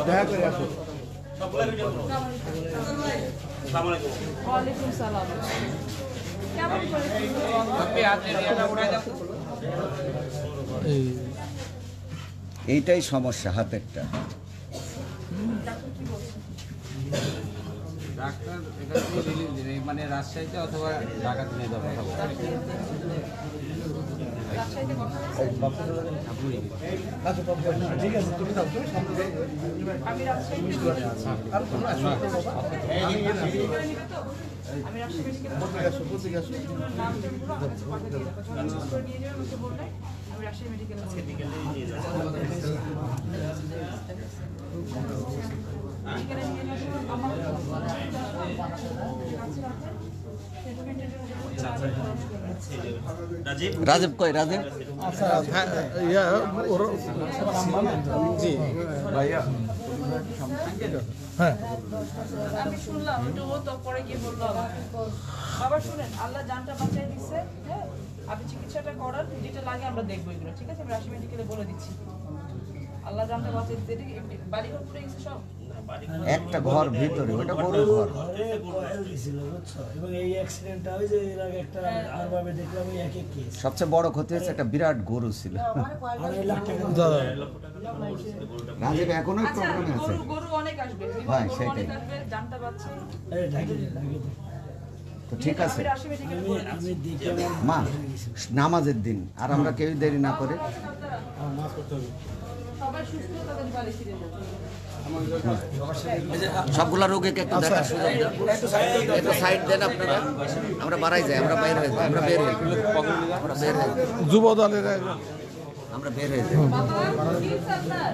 দেখা করে আসো। ওয়ালাইকুম সালাম। কেমন করে এইটাই সমস্যা হাতেরটা। ডাক্তার এটা রিলিজ দিবে মানে রাজশাহীতে অথবা ঢাকাতে নিয়ে যাবো ঠিক আছে, তুমি যাও, তুমি সামনে আমি রাজশাহী থেকে আমি রাজশাহী থেকে নাম পুরো আমাকে পাঠিয়ে দিয়ে রাখো। যখন সুস্থ নিয়ে যাবে আমাকে বললে আমি রাজশাহী মেডিকেলে নিয়ে যাব। মেডিকেলে নিয়ে যাওয়ার পর আমার রাজীব কই? রাজীব আচ্ছা, ইয়া ওর জি ভাইয়া হ্যাঁ আমি শুনলাম একটু ও তো পরে গিয়ে বললো বাবা শুনেন আল্লাহ জানটা বাঁচাই দিচ্ছে। হ্যাঁ আপনি চিকিৎসাটা করার যেটা লাগে আমরা দেখবো এগুলো, ঠিক আছে? আমি রাজশাহী মেডিকেলে বলে দিচ্ছি আল্লাহ জানটা বাঁচাই দিচ্ছে। বাড়ি ঘর পড়ে গেছে সব, একটা ঘর ভিতরে, ওটা বড় ঘর। এবং এই অ্যাক্সিডেন্টটা ওই যে এর আগে একটা আরভাবে দেখলাম ওই একই কেস। সবচেয়ে বড় ক্ষতি হচ্ছে একটা বিরাট গরু ছিল। 2.5 লাখ টাকা রাজীব এখনো আচ্ছা প্রবলেম আছে। গরু অনেক আসবে, ভাই, গরু সেটাই। অনেক আসবে, জানটা বাঁচাই। আরে ঢাকি তো ঠিক আছে, আমি রাজশাহী মেডিকেলে বলে দিচ্ছি। আমি দেখে আমার মা নামাজের দিন আর আমরা কেউ দেরি না করে মাছ করতে হবে। সবাই সুস্থ তাদের বাড়ি ফিরে যাবে। সবগুলা রোগীকে একটু দেখার সুযোগ দেন। একটু সাইড দেন আপনারা। আমরা বাড়াই যাই, আমরা বাইরে হয়ে যাই, আমরা বের হয়ে যাই, আমরা বের হয়ে যাই, যুব দলের আমরা বের হয়ে যাই। বাবা কি আপনার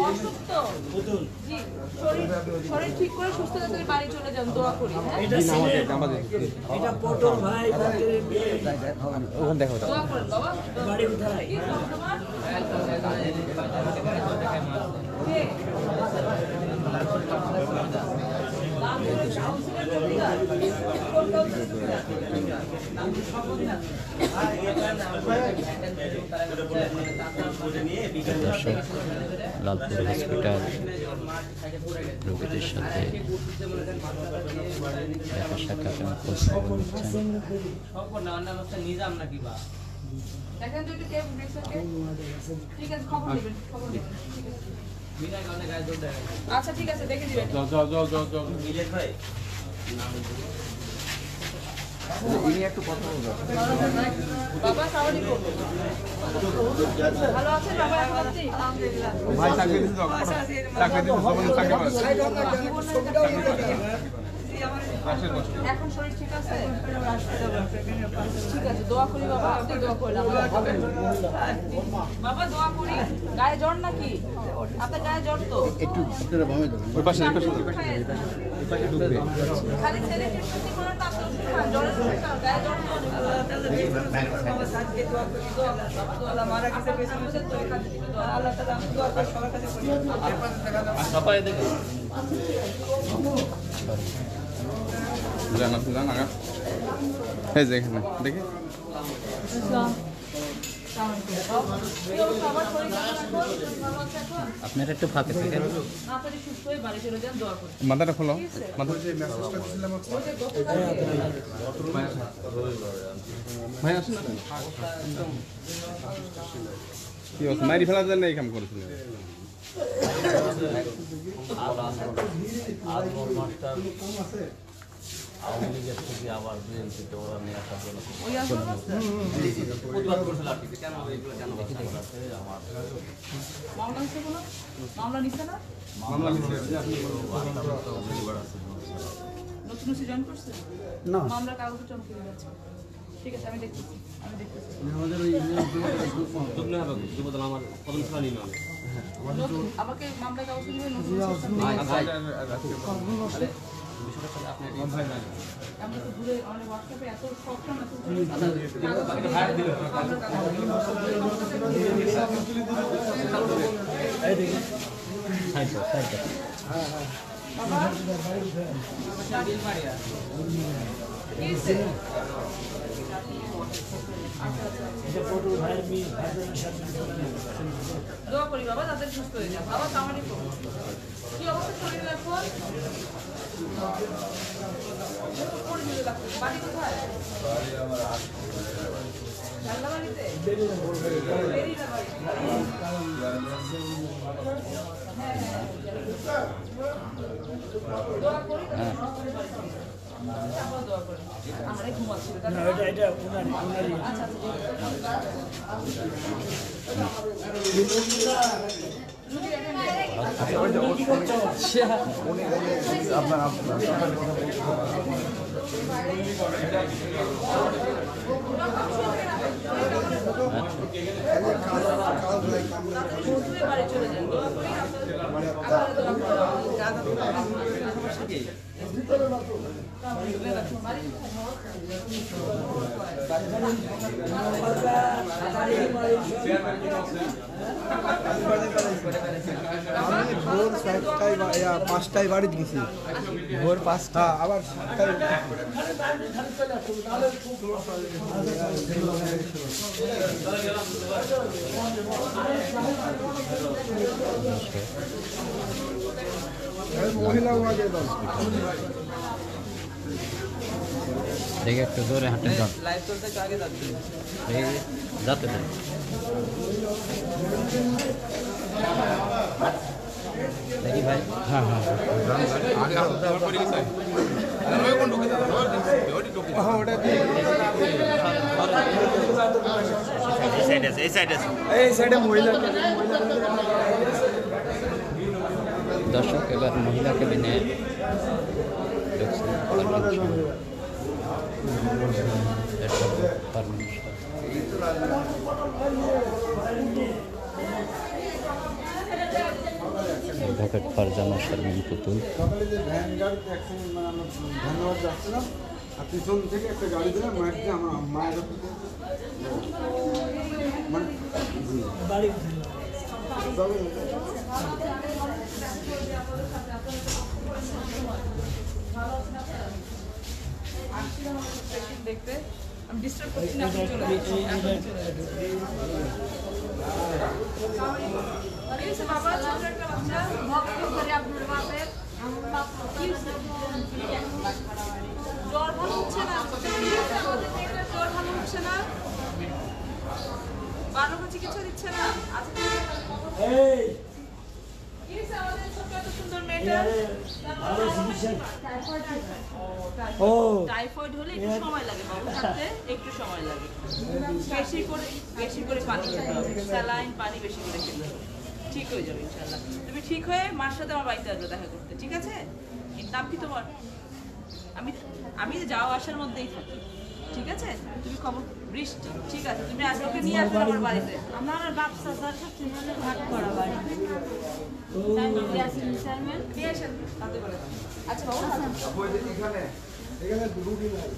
অসুস্থ জি শরীর ঠিক করে সুস্থ তাদের বাড়ি চলে যান, দোয়া করি। হ্যাঁ এটা সিলেট, এটা পটল ভাই পটলের বিয়ে। দোয়া করেন বাবা। বাড়ি কোথায়? কি নাম তোমার? কে? লালপুর হসপিটাল রোগীদের সাথে দেখা সাক্ষাৎ এবং খোঁজ খবর নিচ্ছেন। দেখেন তো একটু কে দেখছে কে? ঠিক আছে খবর নেবেন, খবর নেবেন। ঠিক আছে। আচ্ছা ঠিক আছে দেখে দিবেন। ইনি একটু কথা বলবেন। বাবা সালাম আলাইকুম। ভালো আছেন বাবা? এখন আপনি? আলহামদুলিল্লাহ। ভাই চাকরি দিতে দাও, চাকরি দিতে এখন শরীর ঠিক আছে? ঠিক আছে দোয়া করি বাবা, আপনি দোয়া করেন আমার হবে। বাবা দোয়া করি। গায়ে জ্বর নাকি? আপনার গায়ে জ্বর তো? একটু আপনারা ভাবে দেবেন। ওই পাশে ঢুকবে। খালি ছেলে টিউশন করার না তো জ্বরের সমস্যা, গায়ে জ্বর তো আল্লাহ মারা গেছে পেছনে তো এখানে আল্লাহ তাআলা দোয়া করে সবার কাছে করি। সবাই দেখে জানা আগা এই যে এখানে দেখি আপনারা একটু ফাঁকে থাকেন। মাথাটা খোলো, মাথা ভাই আসেন না কি অবস্থা? মারি ফেলার জন্য এই কাম করেছিলেন। আওয়ামী লীগের থেকে আবার বিএনপিতে ওরা নিয়ে আসার জন্য মামলা নিচ্ছে না? মামলা নিচ্ছে নতুন ওসি জয়েন করছে? না মামলার কাগজ চমকে যাচ্ছে। ঠিক আছে আমি দেখতেছি, আমি দেখতেছি। আমাদের ওই আমাকে মামলার কাগজ নিয়ে নতুন আমরা তো দূরে অনেক হোয়াটসঅ্যাপে এত সক্ষম এত কি হয়েছে? এটা ফটো ভাইয়ের মেয়ে ভাইয়ের সাথে দোয়া করি বাবা তাদের সুস্থ হয়ে যান। বাবা কামানি করুন। কি অবস্থা শরীর এখন? বাড়ি কোথায়? জানলা বাড়িতে? বেরিয়ে না বাড়ি। হ্যাঁ, হ্যাঁ। দোয়া করি তাদের সুস্থ হয়ে যান। তারপর দোয়া করি। আমরাই ঘুমাচ্ছি। না এটা ওনারই আচ্ছা আচ্ছা। কি করছো বাড়ি চলে যান। দোয়া করি আপনারা দোয়া আমি ভোর 5টায় বাড়িতে গেছি, ভোর 5টা আবার 7টায় মহিলা ওয়াজে দাও। দেখে একটু জোরে হাঁটে যান, লাইভ চলতে একটু আগে যাচ্ছে। যাতে দেন। দেখি ভাই। হ্যাঁ হ্যাঁ এই সাইডে মহিলা দর্শক এবার মহিলা কেবিনে অ্যাডভোকেট ফারজানা শারমিন পুতুল। সকালে যে ভ্যান গাড়ি অ্যাক্সিডেন্ট মানে আমরা ধন্যবাদ যাচ্ছিলাম, আর পিছন থেকে একটা গাড়ি দিলাম, মায়ের দিয়ে আমার মায়ের মানে বাড়ি দেখতে আমি ডিস্টার্ব করছি না, আপনি চলে আসুন। বাবা ছোট একটা বাচ্চা জ্বর ভালো হচ্ছে না, জ্বর ভালো হচ্ছে না, বারো চিকিৎসা দিচ্ছে না। আচ্ছা এই কি হয়েছে আমাদের ছোট্ট এত সুন্দর মেয়েটা? ভালো চিকিৎসা ও টাইফয়েড হলে একটু সময় লাগে বাবু, থাকতে একটু সময় লাগে। বেশি করে পানি খেতে হবে, স্যালাইন পানি বেশি করে খেতে হবে, ঠিক হয়ে যাবে ইনশাআল্লাহ। তুমি ঠিক হয়ে মার সাথে আমার বাড়িতে আসবে দেখা করতে, ঠিক আছে? এর নাম কি তোমার? আমি যাওয়া আসার মধ্যেই থাকি, ঠিক আছে? তুমি খবর বৃষ্টি, ঠিক আছে? তুমি আজকে ওকে নিয়ে আসবে আমার বাড়িতে। আমার ব্যবসা সাথে ভাগ করা বাড়ি নিয়ে আসেন তাতে করে। আচ্ছা বাবু এখানে রুগী নাই।